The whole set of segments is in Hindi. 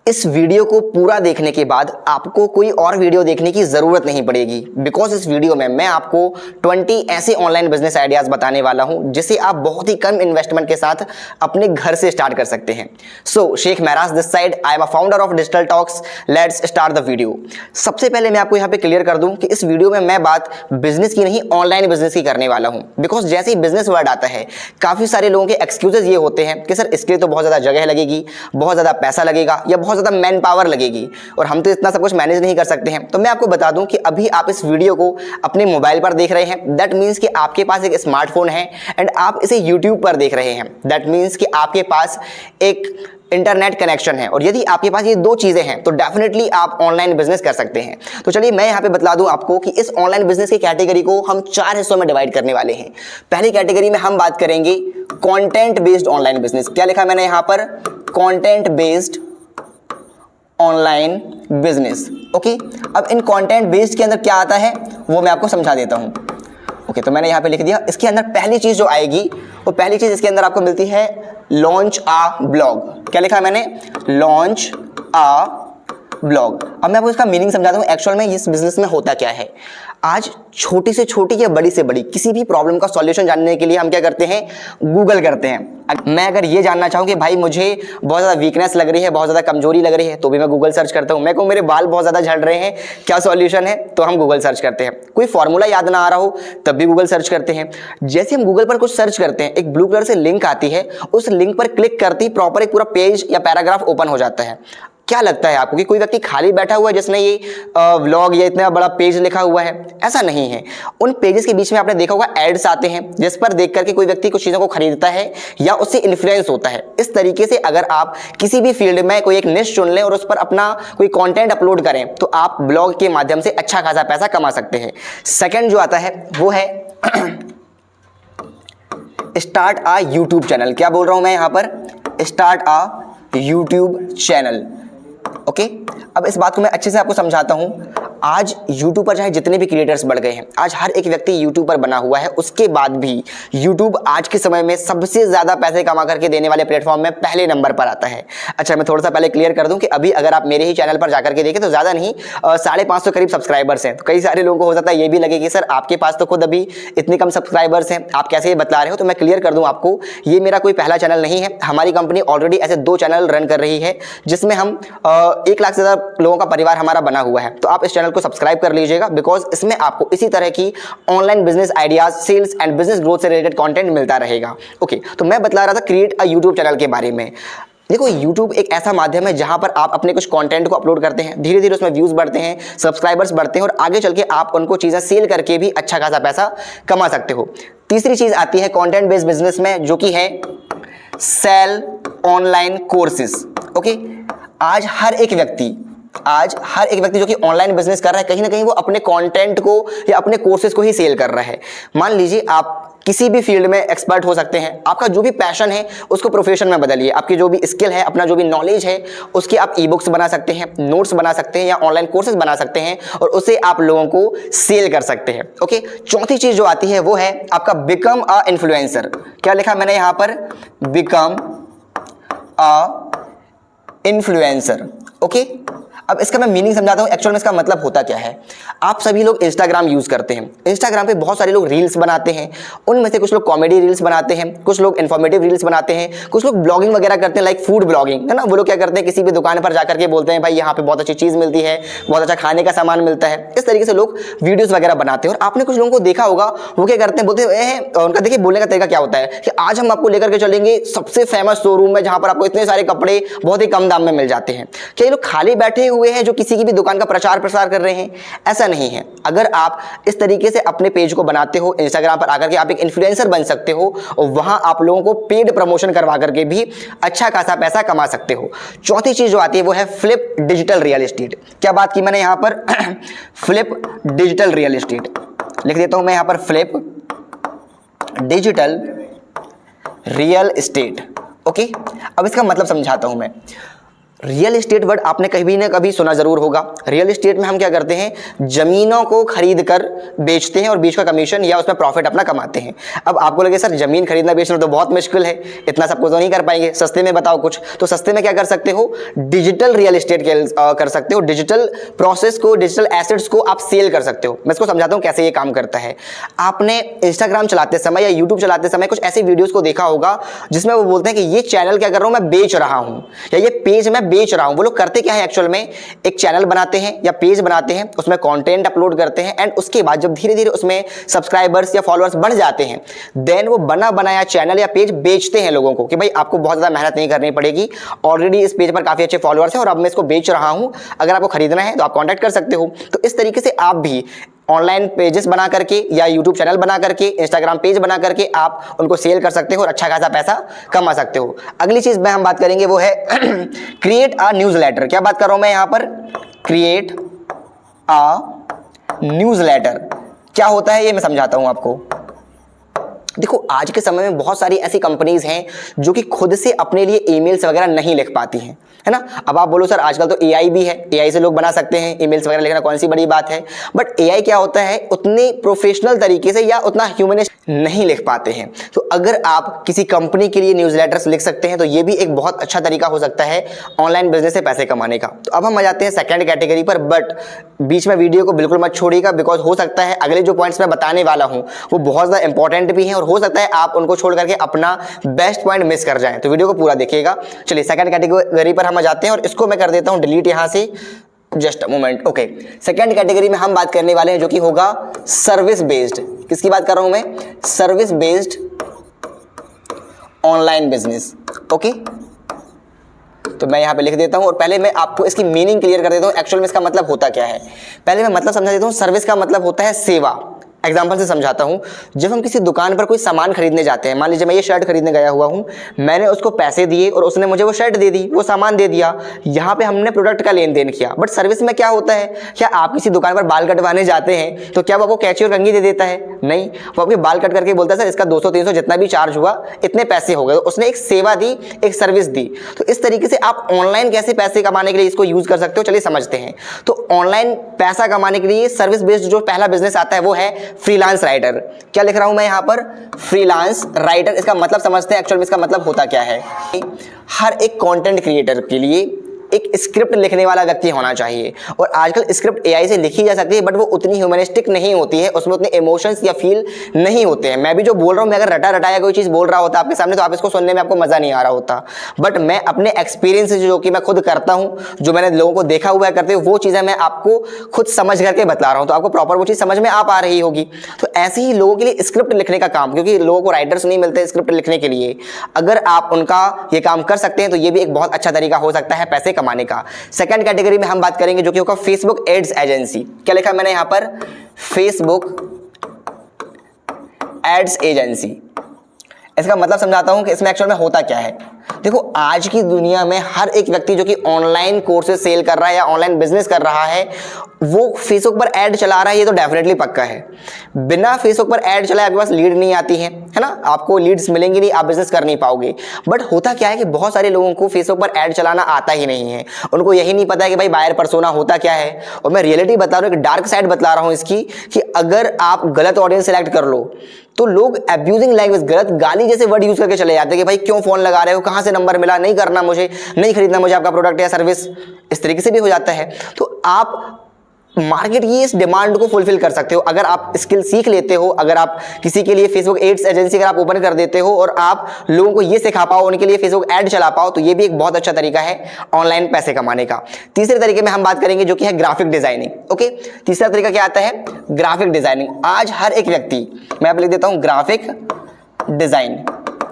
इस वीडियो को पूरा देखने के बाद आपको कोई और वीडियो देखने की ज़रूरत नहीं पड़ेगी, बिकॉज इस वीडियो में मैं आपको 20 ऐसे ऑनलाइन बिजनेस आइडियाज़ बताने वाला हूं जिसे आप बहुत ही कम इन्वेस्टमेंट के साथ अपने घर से स्टार्ट कर सकते हैं। So Sheikh Mehraj this side, I am a founder of digital talks. Let's start the video. सबसे पहले मैं आपको यहाँ पे क्लियर कर दूं कि इस वीडियो में मैं बात बिजनेस की नहीं, ऑनलाइन बिजनेस की करने वाला हूँ। बिकॉज जैसे ही बिजनेस वर्ड आता है, काफ़ी सारे लोगों के एक्सक्यूजेज ये होते हैं कि सर इसके लिए तो बहुत ज़्यादा जगह लगेगी, बहुत ज़्यादा पैसा लगेगा या बहुत ज़्यादा मैन पावर लगेगी और हम तो इतना सब कुछ मैनेज नहीं कर सकते हैं। तो मैं आपको बता दूं कि अभी आप इस वीडियो को अपने मोबाइल पर देख रहे हैं, दैट मीन्स कि आपके पास एक स्मार्टफोन है एंड आप इसे यूट्यूब पर देख रहे हैं, दैट मीन्स कि आपके पास एक इंटरनेट कनेक्शन है। और यदि आपके पास ये दो चीजें हैं तो डेफिनेटली आप ऑनलाइन बिजनेस कर सकते हैं। तो चलिए मैं यहाँ पे बता दूं आपको कि इस ऑनलाइन बिजनेस की कैटेगरी को हम 4 हिस्सों में डिवाइड करने वाले हैं। पहली कैटेगरी में हम बात करेंगे कंटेंट बेस्ड ऑनलाइन बिजनेस। क्या लिखा मैंने यहाँ पर? Content based online business. Okay, अब इन कंटेंट बेस्ड के अंदर क्या आता है वो मैं आपको समझा देता हूं। ओके, तो मैंने यहां पे लिख दिया। इसके अंदर पहली चीज जो आएगी वो पहली चीज इसके अंदर आपको मिलती है लॉन्च आ ब्लॉग। क्या लिखा है मैंने? लॉन्च आ ब्लॉग। अब मैं आपको इसका मीनिंग समझाता हूं एक्चुअल में इस बिजनेस में होता क्या है। आज छोटी से छोटी या बड़ी से बड़ी किसी भी प्रॉब्लम का सॉल्यूशन जानने के लिए हम क्या करते हैं? गूगल करते हैं। मैं अगर ये जानना चाहूँ कि भाई मुझे बहुत ज़्यादा वीकनेस लग रही है, बहुत ज़्यादा कमजोरी लग रही है, तो भी मैं गूगल सर्च करता हूँ। मैं कहूँ मेरे बाल बहुत ज़्यादा झड़ रहे हैं, क्या सॉल्यूशन है? तो हम गूगल सर्च करते हैं। कोई फॉर्मूला याद ना आ रहा हो तब भी गूगल सर्च करते हैं। जैसे हम गूगल पर कुछ सर्च करते हैं, एक ब्लू कलर से लिंक आती है, उस लिंक पर क्लिक करती प्रॉपर एक पूरा पेज या पैराग्राफ ओपन हो जाता है। क्या लगता है आपको कि कोई व्यक्ति खाली बैठा हुआ है जिसने ये व्लॉग या इतना बड़ा पेज लिखा हुआ है? ऐसा नहीं है। उन पेजेस के बीच में आपने देखा होगा एड्स आते हैं जिस पर देख करके कोई व्यक्ति कुछ चीज़ों को खरीदता है या उससे इन्फ्लुएंस होता है। इस तरीके से अगर आप किसी भी फील्ड में कोई एक निश चुन लें और उस पर अपना कोई कंटेंट अपलोड करें तो आप ब्लॉग के माध्यम से अच्छा खासा पैसा कमा सकते हैं। सेकेंड जो आता है वो है स्टार्ट आ यूट्यूब चैनल। क्या बोल रहा हूं मैं यहाँ पर? स्टार्ट आ यूट्यूब चैनल। ओके, अब इस बात को मैं अच्छे से आपको समझाता हूं। आज YouTube पर चाहे जितने भी क्रिएटर्स बढ़ गए हैं, आज हर एक व्यक्ति YouTube पर बना हुआ है, उसके बाद भी YouTube आज के समय में सबसे ज़्यादा पैसे कमा करके देने वाले प्लेटफॉर्म में पहले नंबर पर आता है। अच्छा, मैं थोड़ा सा पहले क्लियर कर दूं कि अभी अगर आप मेरे ही चैनल पर जाकर के देखें तो ज़्यादा नहीं, 550 करीब सब्सक्राइबर्स हैं। तो कई सारे लोगों को हो सकता है ये भी लगे कि सर आपके पास तो खुद अभी इतने कम सब्सक्राइबर्स हैं, आप कैसे ये बतला रहे हो? तो मैं क्लियर कर दूँ आपको, ये मेरा कोई पहला चैनल नहीं है। हमारी कंपनी ऑलरेडी ऐसे 2 चैनल रन कर रही है जिसमें हम 1 लाख से ज़्यादा लोगों का परिवार हमारा बना हुआ है। तो आप इस चैनल को सब्सक्राइब कर लीजिएगा, बिकॉज इसमें आपको इसी तरह की online business ideas, sales and business growth से रिलेटेड कंटेंट मिलता रहेगा। ओके, तो मैं बतला रहा था क्रिएट अ यूट्यूब चैनल के बारे में। देखो, YouTube एक ऐसा माध्यम है जहां पर आप अपने कुछ कंटेंट को अपलोड करते हैं, धीरे धीरे उसमें व्यूज बढ़ते हैं, सब्सक्राइबर्स बढ़ते हैं और आगे चल के आप उनको चीज़ें सेल करके भी अच्छा खासा पैसा कमा सकते हो। तीसरी चीज़ आती है कंटेंट बेस्ड बिजनेस में, जो कि है सेल ऑनलाइन कोर्सेज। ओके, आज हर एक व्यक्ति जो कि ऑनलाइन बिजनेस कर रहा है, कहीं ना कहीं वो अपने कंटेंट को या अपने कोर्सेज को ही सेल कर रहा है। मान लीजिए आप किसी भी फील्ड में एक्सपर्ट हो सकते हैं, आपका जो भी पैशन है उसको प्रोफेशन में बदलिए। आपकी जो भी स्किल है, अपना जो भी नॉलेज है, उसकी आप ई बुक्स बना सकते हैं, नोट्स बना सकते हैं या ऑनलाइन कोर्सेज बना सकते हैं और उसे आप लोगों को सेल कर सकते हैं। ओके, चौथी चीज जो आती है वो है आपका बिकम अ इन्फ्लुएंसर। क्या लिखा मैंने यहाँ पर? Become a influencer. ओके, अब इसका मैं मीनिंग समझाता हूं एक्चुअल में इसका मतलब होता क्या है। आप सभी लोग इंस्टाग्राम यूज करते हैं, इंस्टाग्राम पे बहुत सारे लोग रील्स बनाते हैं। उनमें से कुछ लोग कॉमेडी रील्स बनाते हैं, कुछ लोग इन्फॉर्मेटिव रील्स बनाते हैं, कुछ लोग ब्लॉगिंग वगैरह करते हैं, लाइक फूड ब्लॉगिंग, है ना। वो लोग क्या करते हैं, किसी भी दुकान पर जाकर के बोलते हैं भाई यहाँ पे बहुत अच्छी चीज मिलती है, बहुत अच्छा खाने का सामान मिलता है। इस तरीके से लोग वीडियोस वगैरह बनाते हैं। और आपने कुछ लोगों को देखा होगा, वो क्या करते हैं, बोलते हैं, उनका देखिए बोलने का तरीका क्या होता है कि आज हम आपको लेकर के चलेंगे सबसे फेमस शोरूम में जहां पर आपको इतने सारे कपड़े बहुत ही कम दाम में मिल जाते हैं। क्या ये लोग खाली बैठे हुए हैं जो किसी की दुकान का प्रचार प्रसार कर रहे हैं? ऐसा नहीं है। अगर आप इस तरीके से अपने पेज को बनाते हो, इंस्टाग्राम पर आकर के आप एक इन्फ्लुएंसर बन सकते हो और वहां आप लोगों को पेड प्रमोशन करवा करके भी अच्छा खासा पैसा कमा सकते हो। चौथी चीज जो आती है वो है फ्लिप डिजिटल रियल एस्टेट। क्या बात की मैंने यहां पर? फ्लिप डिजिटल रियल एस्टेट लिख देता हूं मैं यहां पर, flip digital real estate. Okay, अब इसका मतलब समझाता हूं मैं। रियल एस्टेट वर्ड आपने कभी ना कभी सुना जरूर होगा। रियल एस्टेट में हम क्या करते हैं, जमीनों को खरीद कर बेचते हैं और बीच का कमीशन या उसमें प्रॉफिट अपना कमाते हैं। अब आपको लगे सर जमीन खरीदना बेचना तो बहुत मुश्किल है, इतना सबको तो नहीं कर पाएंगे, सस्ते में बताओ कुछ। तो सस्ते में क्या कर सकते हो, डिजिटल रियल एस्टेट कर सकते हो। डिजिटल प्रोसेस को, डिजिटल एसेट्स को आप सेल कर सकते हो। मैं इसको समझाता हूँ कैसे ये काम करता है। आपने इंस्टाग्राम चलाते समय या यूट्यूब चलाते समय कुछ ऐसे वीडियोस को देखा होगा जिसमें वो बोलते हैं कि ये चैनल क्या कर रहा हूं, मैं बेच रहा हूं, या ये पेज मैं बेच रहा हूं। वो लोग करते क्या है, एक्चुअल में एक चैनल बनाते हैं या पेज बनाते हैं, उसमें कंटेंट अपलोड करते हैं, एंड उसके बाद जब धीरे धीरे उसमें सब्सक्राइबर्स या फॉलोअर्स बढ़ जाते हैं, देन वो बना बनाया चैनल या पेज बेचते हैं लोगों को कि भाई आपको बहुत ज्यादा मेहनत नहीं करनी पड़ेगी, ऑलरेडी इस पेज पर काफी अच्छे फॉलोअर्स हैं और अब मैं इसको बेच रहा हूं, अगर आपको खरीदना है तो आप कॉन्टैक्ट कर सकते हो। तो इस तरीके से आप भी ऑनलाइन पेजेस बना करके या यूट्यूब चैनल बना करके, इंस्टाग्राम पेज बना करके आप उनको सेल कर सकते हो और अच्छा खासा पैसा कमा सकते हो। अगली चीज में हम बात करेंगे वो है क्रिएट अ न्यूज़लेटर। क्या बात कर रहा हूं मैं यहां पर, क्रिएट अ न्यूज़लेटर क्या होता है ये मैं समझाता हूं आपको। देखो आज के समय में बहुत सारी ऐसी कंपनीज हैं जो कि खुद से अपने लिए ईमेल्स वगैरह नहीं लिख पाती हैं, है ना। अब आप बोलो सर आजकल तो एआई भी है, एआई से लोग बना सकते हैं ईमेल्स वगैरह लिखना, कौन सी बड़ी बात है। बट एआई क्या होता है, उतने प्रोफेशनल तरीके से या उतना ह्यूमनिस्ट नहीं लिख पाते हैं। तो अगर आप किसी कंपनी के लिए न्यूज़लेटर्स लिख सकते हैं तो ये भी एक बहुत अच्छा तरीका हो सकता है ऑनलाइन बिजनेस से पैसे कमाने का। तो अब हम आ जाते हैं सेकंड कैटेगरी पर, बट बीच में वीडियो को बिल्कुल मत छोड़िएगा, बिकॉज हो सकता है अगले जो पॉइंट्स मैं बताने वाला हूं वो बहुत ज्यादा इंपॉर्टेंट भी हैं और हो सकता है आप उनको छोड़ करके अपना बेस्ट पॉइंट मिस कर जाएं। तो वीडियो को पूरा देखिएगा। चलिए सेकंड कैटेगरी पर हम आ जाते हैं और इसको मैं कर देता हूं डिलीट यहां से, just a moment. Okay, second category में हम बात करने वाले हैं जो कि होगा सर्विस बेस्ड। किसकी बात कर रहा हूं मैं, service based online business. Okay, तो मैं यहां पे लिख देता हूं और पहले मैं आपको इसकी मीनिंग क्लियर कर देता हूं, एक्चुअल में इसका मतलब होता क्या है। पहले मैं मतलब समझा देता हूं। सर्विस का मतलब होता है सेवा। एग्जाम्पल से समझाता हूं, जब हम किसी दुकान पर कोई सामान खरीदने जाते हैं, मान लीजिए मैं ये शर्ट खरीदने गया हुआ हूं, मैंने उसको पैसे दिए और उसने मुझे वो शर्ट दे दी, वो सामान दे दिया, यहाँ पे हमने प्रोडक्ट का लेन देन किया। बट सर्विस में क्या होता है, क्या आप किसी दुकान पर बाल कटवाने जाते हैं तो क्या वो आपको कैंची और कंघी दे देता है? नहीं, वो आपके बाल कट करके बोलता है सर इसका 200-300 जितना भी चार्ज हुआ इतने पैसे हो गए। उसने एक सेवा दी, एक सर्विस दी। तो इस तरीके से आप ऑनलाइन कैसे पैसे कमाने के लिए इसको यूज कर सकते हो, चलिए समझते हैं। तो ऑनलाइन पैसा कमाने के लिए सर्विस बेस्ड जो पहला बिजनेस आता है वो है फ्रीलांस राइटर। क्या लिख रहा हूं मैं यहां पर, फ्रीलांस राइटर। इसका मतलब समझते हैं एक्चुअल में इसका मतलब होता क्या है। हर एक कंटेंट क्रिएटर के लिए एक स्क्रिप्ट लिखने वाला व्यक्ति होना चाहिए, और आजकल स्क्रिप्ट एआई से लिखी जा सकती है बट वो उतनी ह्यूमनिस्टिक नहीं होती है, उसमें उतने इमोशंस या फील नहीं होते हैं। मैं भी जो बोल रहा हूं, मैं अगर रटा रटाया कोई चीज बोल रहा होता आपके सामने तो आप इसको सुनने में आपको मजा नहीं आ रहा होता। बट मैं अपने एक्सपीरियंस से जो कि मैं खुद करता हूं, जो मैंने लोगों को देखा हुआ है करते हुए, वो चीजें मैं आपको खुद समझ करके बतला रहा हूं, तो आपको प्रॉपर वो चीज समझ में आ पा रही होगी। तो ऐसे ही लोगों के लिए स्क्रिप्ट लिखने का काम, क्योंकि लोगों को राइटर्स नहीं मिलते स्क्रिप्ट लिखने के लिए, अगर आप उनका ये काम कर सकते हैं तो ये भी एक बहुत अच्छा तरीका हो सकता है पैसे कमाने का। सेकंड कैटेगरी में हम बात करेंगे जो कि होगा फेसबुक एड्स एजेंसी। क्या लिखा मैंने यहां पर, फेसबुक एड्स एजेंसी। इसका मतलब समझाता हूं कि इसमें एक्चुअल में होता क्या है। देखो आज की दुनिया में हर एक व्यक्ति जो कि ऑनलाइन कोर्सेज सेल कर रहा है या ऑनलाइन बिजनेस कर रहा है, वो फेसबुक पर ऐड चला रहा है, ये तो डेफिनेटली पक्का है। बिना फेसबुक पर ऐड चलाए आपके पास लीड नहीं आती है ना, आपको लीड्स मिलेंगी नहीं, आप बिजनेस कर नहीं पाओगे। बट होता क्या है कि बहुत सारे लोगों को फेसबुक पर ऐड चलाना आता ही नहीं है, उनको यही नहीं पता है कि भाई बायर पर्सोना होता क्या है। और मैं रियलिटी बता रहा हूँ, एक डार्क साइड बतला रहा हूँ इसकी, कि अगर आप गलत ऑडियंस सेलेक्ट कर लो तो लोग अब्यूजिंग लैंग्वेज, गलत गाली जैसे वर्ड यूज करके चले जाते हैं कि भाई क्यों फोन लगा रहे हो, कहां से नंबर मिला, नहीं करना मुझे, नहीं खरीदना मुझे आपका प्रोडक्ट या सर्विस, इस तरीके से भी हो जाता है। तो आप मार्केट की इस डिमांड को फुलफिल कर सकते हो अगर आप स्किल सीख लेते हो, अगर आप किसी के लिए फेसबुक एड्स एजेंसी अगर आप ओपन कर देते हो और आप लोगों को ये सिखा पाओ, उनके लिए फेसबुक ऐड चला पाओ, तो ये भी एक बहुत अच्छा तरीका है ऑनलाइन पैसे कमाने का। तीसरे तरीके में हम बात करेंगे जो कि है ग्राफिक डिजाइनिंग। ओके, तीसरा तरीका क्या आता है, ग्राफिक डिजाइनिंग। आज हर एक व्यक्ति, मैं आप लिख देता हूं ग्राफिक डिजाइन।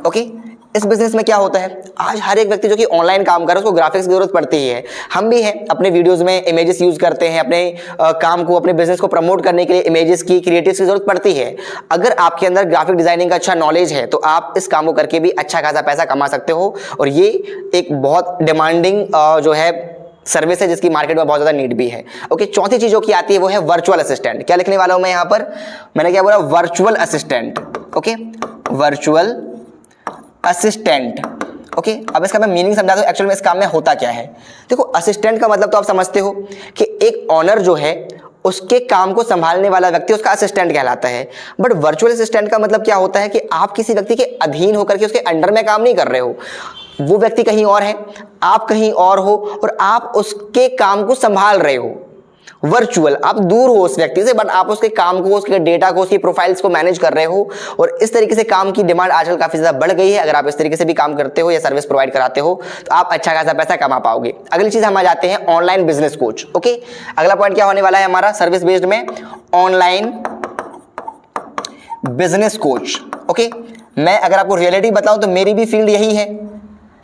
ओके, इस बिजनेस में क्या होता है, आज हर एक व्यक्ति जो कि ऑनलाइन काम कर रहा है उसको ग्राफिक्स की जरूरत पड़ती ही है। हम भी हैं, अपने वीडियोस में इमेजेस यूज करते हैं, अपने काम को, अपने बिजनेस को प्रमोट करने के लिए इमेजेस की, क्रिएटिव्स की जरूरत पड़ती है। अगर आपके अंदर ग्राफिक डिजाइनिंग का अच्छा नॉलेज है तो आप इस काम को करके भी अच्छा खासा पैसा कमा सकते हो, और ये एक बहुत डिमांडिंग जो है सर्विस है जिसकी मार्केट में बहुत ज्यादा नीड भी है। ओके, चौथी चीज जो की आती है वो है वर्चुअल असिस्टेंट। क्या लिखने वाला हूं मैं यहां पर, मैंने क्या बोला, virtual assistant. Okay, virtual assistant. Okay अब इसका मैं मीनिंग समझा दूं एक्चुअल में इस काम में होता क्या है। देखो असिस्टेंट का मतलब तो आप समझते हो कि एक ऑनर जो है उसके काम को संभालने वाला व्यक्ति उसका असिस्टेंट कहलाता है। बट वर्चुअल असिस्टेंट का मतलब क्या होता है कि आप किसी व्यक्ति के अधीन होकर के उसके अंडर में काम नहीं कर रहे हो, वो व्यक्ति कहीं और है, आप कहीं और हो और आप उसके काम को संभाल रहे हो। वर्चुअल आप दूर हो उस व्यक्ति से, बट आप उसके काम को, उसके डेटा को, उसकी प्रोफाइल्स को मैनेज कर रहे हो। और इस तरीके से काम की डिमांड आजकल काफी ज्यादा बढ़ गई है। अगर आप इस तरीके से भी काम करते हो या सर्विस प्रोवाइड कराते हो तो आप अच्छा खासा पैसा कमा पाओगे। अगली चीज हम आ जाते हैं ऑनलाइन बिजनेस कोच। ओके अगला पॉइंट क्या होने वाला है हमारा सर्विस बेस्ड में, ऑनलाइन बिजनेस कोच। ओके मैं अगर आपको रियलिटी बताऊं तो मेरी भी फील्ड यही है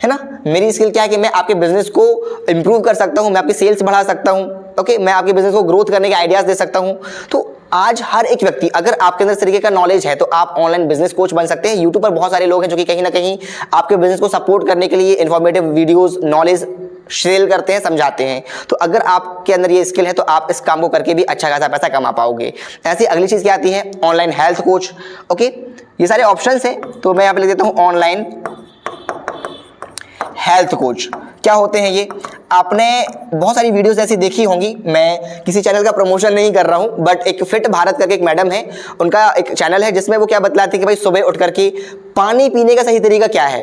ना। मेरी स्किल क्या है कि मैं आपके बिजनेस को इंप्रूव कर सकता हूं, मैं आपकी सेल्स बढ़ा सकता हूं, ओके मैं आपके बिजनेस को ग्रोथ करने के आइडियाज दे सकता हूं। तो आज हर एक व्यक्ति, अगर आपके अंदर इस तरीके का नॉलेज है तो आप ऑनलाइन बिजनेस कोच बन सकते हैं। यूट्यूब पर बहुत सारे लोग हैं जो कि कहीं ना कहीं आपके बिजनेस को सपोर्ट करने के लिए इन्फॉर्मेटिव वीडियोस, नॉलेज शेयर करते हैं, समझाते हैं। तो अगर आपके अंदर ये स्किल है तो आप इस काम को करके भी अच्छा खासा पैसा कमा पाओगे। ऐसी अगली चीज क्या आती है, ऑनलाइन हेल्थ कोच। ओके ये सारे ऑप्शंस हैं तो मैं यहाँ पे लिख देता हूँ ऑनलाइन हेल्थ कोच। क्या होते हैं ये, आपने बहुत सारी वीडियोस ऐसी देखी होंगी। मैं किसी चैनल का प्रमोशन नहीं कर रहा हूं, बट एक फिट भारत करके एक मैडम है, उनका एक चैनल है जिसमें वो क्या बतलाते हैं कि भाई सुबह उठ करके पानी पीने का सही तरीका क्या है,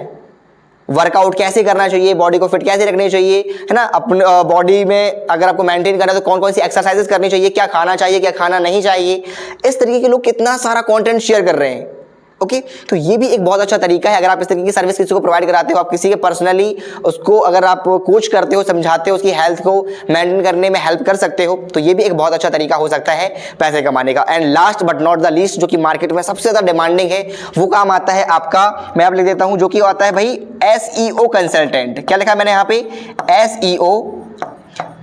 वर्कआउट कैसे करना चाहिए, बॉडी को फिट कैसे रखनी चाहिए, है ना। अपने बॉडी में अगर आपको मेंटेन करना है तो कौन कौन सी एक्सरसाइजेस करनी चाहिए, क्या खाना चाहिए, क्या खाना नहीं चाहिए। इस तरीके के लोग कितना सारा कंटेंट शेयर कर रहे हैं। ओके तो ये भी एक बहुत अच्छा तरीका है। अगर आप इस तरीके की सर्विस किसी को प्रोवाइड कराते हो, आप किसी के पर्सनली उसको अगर आप कोच करते हो, समझाते हो, उसकी हेल्थ को मेंटेन करने में हेल्प कर सकते हो, तो ये भी एक बहुत अच्छा तरीका हो सकता है पैसे कमाने का। And last but not the least, जो कि मार्केट में सबसे ज्यादा डिमांडिंग है, वो काम आता है आपका, मैं आप लिख देता हूं, जो कि आता है भाई SEO कंसल्टेंट। क्या लिखा है मैंने यहाँ पे, SEO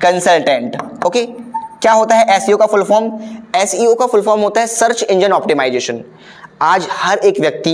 कंसल्टेंट। ओके क्या होता है SEO का फुल फॉर्म, SEO का फुल फॉर्म होता है सर्च इंजन ऑप्टिमाइजेशन। आज हर एक व्यक्ति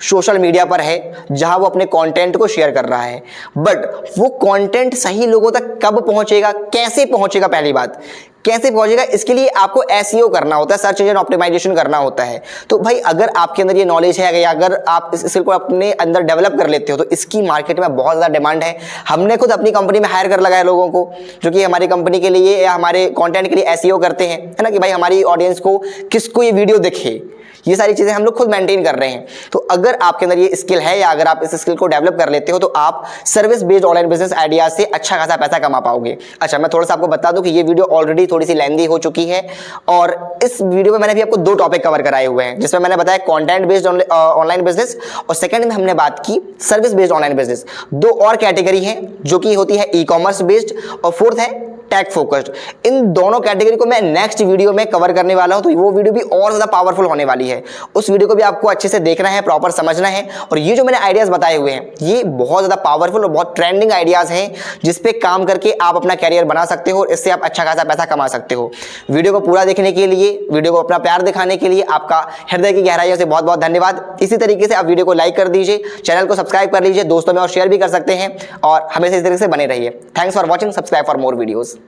सोशल मीडिया पर है जहां वो अपने कंटेंट को शेयर कर रहा है, बट वो कंटेंट सही लोगों तक कब पहुंचेगा, कैसे पहुंचेगा, पहली बात कैसे पहुंचेगा, इसके लिए आपको SEO करना होता है, सर्च इंजन ऑप्टिमाइजेशन करना होता है। तो भाई अगर आपके अंदर ये नॉलेज है, अगर आप इस स्किल को अपने अंदर डेवलप कर लेते हो तो इसकी मार्केट में बहुत ज़्यादा डिमांड है। हमने खुद अपनी कंपनी में हायर कर लगाया लोगों को जो कि हमारी कंपनी के लिए या हमारे कंटेंट के लिए SEO करते हैं, है ना, कि भाई हमारी ऑडियंस को किसको ये वीडियो दिखे, ये सारी चीजें हम लोग खुद मेंटेन कर रहे हैं। तो अगर आपके अंदर ये स्किल है या अगर आप इस स्किल को डेवलप कर लेते हो तो आप service based online business idea से अच्छा खासा पैसा कमा पाओगे। अच्छा मैं थोड़ा सा आपको बता दूं कि ये वीडियो ऑलरेडी थोड़ी सी लेंथी हो चुकी है और इस वीडियो में मैंने भी आपको 2 टॉपिक कवर कराए हुए हैं, जिसमें मैंने बताया कंटेंट बेस्ड ऑनलाइन बिजनेस और सेकंड में हमने बात की सर्विस बेस्ड ऑनलाइन बिजनेस। 2 और कैटेगरी है जो कि होती है ई-कॉमर्स बेस्ड और फोर्थ है टेक फोकस्ड। इन दोनों कैटेगरी को मैं नेक्स्ट वीडियो में कवर करने वाला हूं, तो वो वीडियो भी और ज्यादा पावरफुल होने वाली है। उस वीडियो को भी आपको अच्छे से देखना है, प्रॉपर समझना है। और ये जो मैंने आइडियाज बताए हुए हैं ये बहुत ज्यादा पावरफुल और बहुत ट्रेंडिंग आइडियाज हैं जिसपे काम करके आप अपना कैरियर बना सकते हो और इससे आप अच्छा खासा पैसा कमा सकते हो। वीडियो को पूरा देखने के लिए, वीडियो को अपना प्यार दिखाने के लिए आपका हृदय की गहराइयों से बहुत बहुत धन्यवाद। इसी तरीके से आप वीडियो को लाइक कर दीजिए, चैनल को सब्सक्राइब कर लीजिए, दोस्तों में और शेयर भी कर सकते हैं और हमेशा इस तरीके से बने रहिए। Thanks for watching, subscribe for more videos.